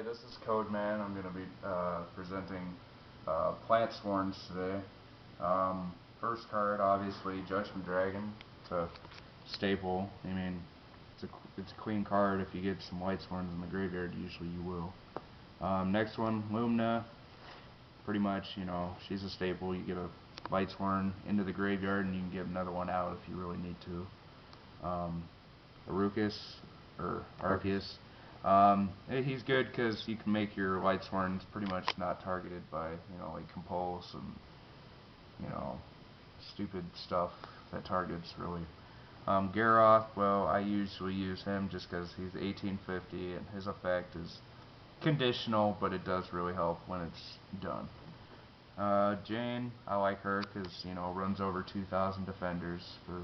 Hey, this is Codeman. I'm going to be presenting Lightsworn today. First card, obviously, Judgment Dragon. It's a staple. I mean, it's a clean card. If you get some Lightsworns in the graveyard, usually you will. Next one, Lumina. Pretty much, she's a staple. You get a Lightsworn into the graveyard, and you can get another one out if you really need to. Arceus, or Arceus. He's good because you can make your Lightsworns pretty much not targeted by, like Compulse and, stupid stuff that targets, really. Garroth, well, I usually use him just because he's 1850 and his effect is conditional, but it does really help when it's done. Jane, I like her because, runs over 2,000 defenders for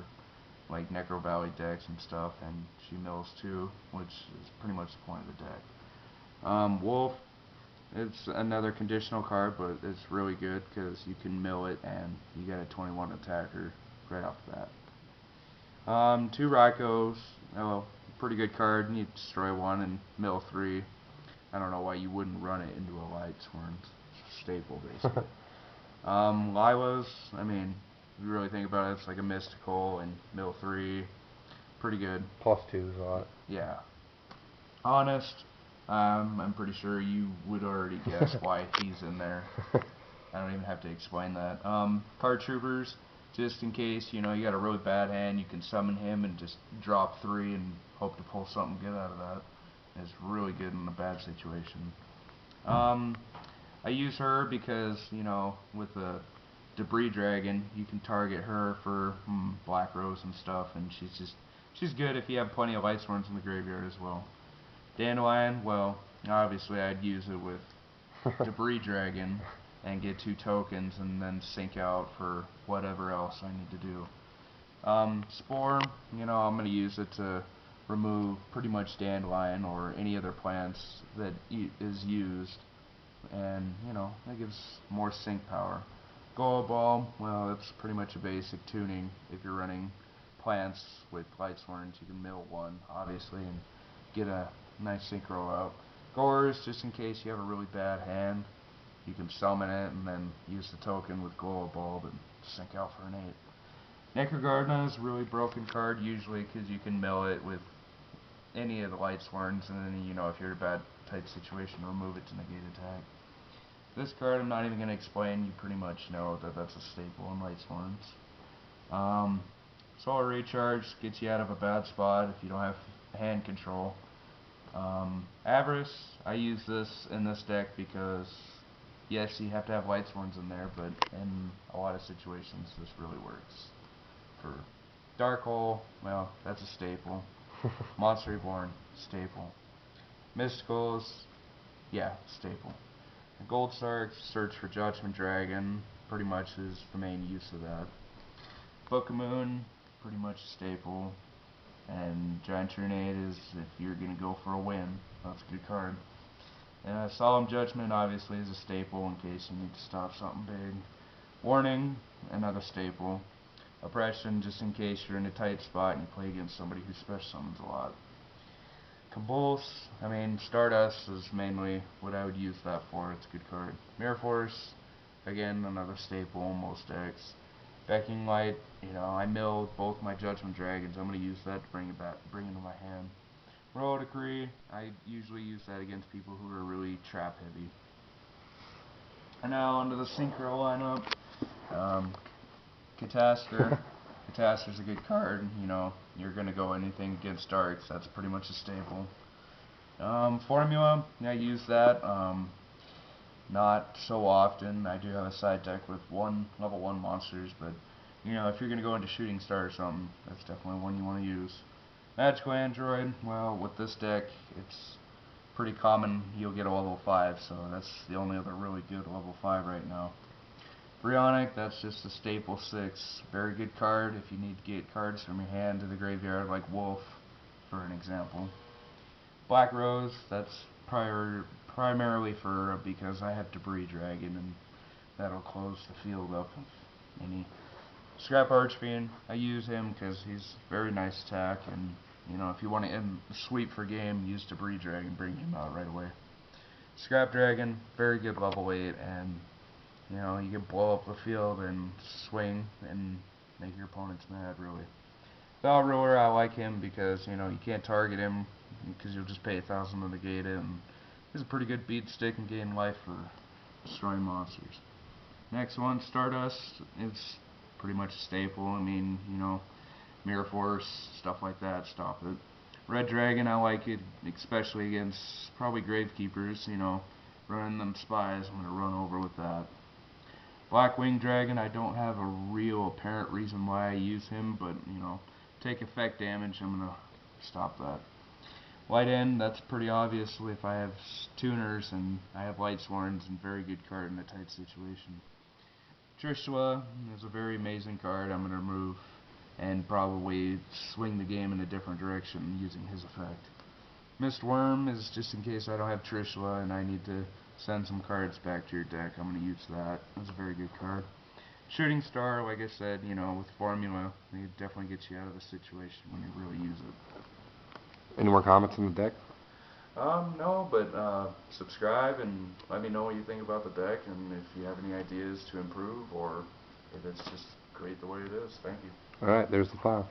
like Necro Valley decks and stuff, and she mills too, which is pretty much the point of the deck. Wolf, it's another conditional card, but it's really good because you can mill it and you get a 21 attacker right off the bat. Two Raikos, pretty good card. You destroy one and mill three. I don't know why you wouldn't run it into a Lightsworn. It's a staple, basically. Lila's, if you really think about it, it's like a mystical and mill 3. Pretty good. +2 is a lot. Yeah. Honest, I'm pretty sure you would already guess why he's in there. I don't even have to explain that. Card Troopers, just in case, you got a really bad hand, you can summon him and just drop 3 and hope to pull something good out of that. It's really good in a bad situation. I use her because, with the Debris Dragon, you can target her for Black Rose and stuff, and she's good if you have plenty of Lightsworns in the graveyard as well. Dandelion, well, obviously I'd use it with Debris Dragon and get 2 tokens and then sync out for whatever else I need to do. Spore, I'm going to use it to remove pretty much Dandelion or any other plants that is used, and, that gives more sync power. Gold Ball, well, that's pretty much a basic tuning. If you're running plants with Lightsworns, you can mill 1, obviously, and get a nice synchro out. Gores, just in case you have a really bad hand, you can summon it and then use the token with Gold Ball and sync out for an 8. Necrogardna is a really broken card, usually, because you can mill it with any of the Lightsworns, and then, if you're in a bad type situation, remove it to negate attack. This card I'm not even going to explain. You pretty much know that that's a staple in Lightsworns. Solar Recharge gets you out of a bad spot if you don't have hand control. Avarice, I use this in this deck because, yes, you have to have Lightsworns in there, but in a lot of situations this really works. For Dark Hole, well, that's a staple. Monster Reborn, staple. Mysticals, yeah, staple. Gold Star, Search for Judgment Dragon, pretty much is the main use of that. Book of Moon, pretty much a staple. And Giant Trinade is if you're going to go for a win. That's a good card. Solemn Judgment, obviously, is a staple in case you need to stop something big. Warning, another staple. Oppression, just in case you're in a tight spot and you play against somebody who special summons a lot. Compulse, Stardust is mainly what I would use that for. It's a good card. Mirror Force, again, another staple in most decks. Becking Light, I milled both my Judgment Dragons. I'm going to use that to bring into my hand. Royal Decree, I usually use that against people who are really trap heavy. And now onto the Synchro lineup. Catastor. Catastor's a good card. You're going to go anything against Darks. That's pretty much a staple. Formula, I use that. Not so often. I do have a side deck with level 1 monsters, but if you're going to go into Shooting Star or something, that's definitely one you want to use. Magical Android, well, with this deck, it's pretty common you'll get a level 5, so that's the only other really good level 5 right now. Brionic, that's just a staple 6. Very good card if you need to get cards from your hand to the graveyard, like Wolf, for an example. Black Rose, that's primarily for because I have Debris Dragon, and that'll close the field up of any. Scrap Archfiend, I use him because he's very nice attack, and if you want to end sweep for game, use Debris Dragon, bring him out right away. Scrap Dragon, very good level 8, and you know, you can blow up the field and swing and make your opponents mad, really. Val Ruler, I like him because, you know, you can't target him because you'll just pay 1,000 to negate it, and he's a pretty good beat stick and gain life for destroying monsters. Next one, Stardust. It's pretty much a staple. I mean, you know, Mirror Force, stuff like that, stop it. Red Dragon, I like it, especially against probably Gravekeepers, you know, running them spies, I'm going to run over with that. Black Winged Dragon, I don't have a real apparent reason why I use him, but, you know, take effect damage, I'm going to stop that. Light End, that's pretty obvious if I have tuners and I have Lightsworns, and very good card in a tight situation. Trishula is a very amazing card I'm going to remove and probably swing the game in a different direction using his effect. Mist Worm is just in case I don't have Trishula and I need to send some cards back to your deck. I'm going to use that. That's a very good card. Shooting Star, like I said, you know, with Formula, it definitely gets you out of the situation when you really use it. Any more comments on the deck? No, but subscribe and let me know what you think about the deck, and if you have any ideas to improve, or if it's just great the way it is. Thank you. Alright, there's the file.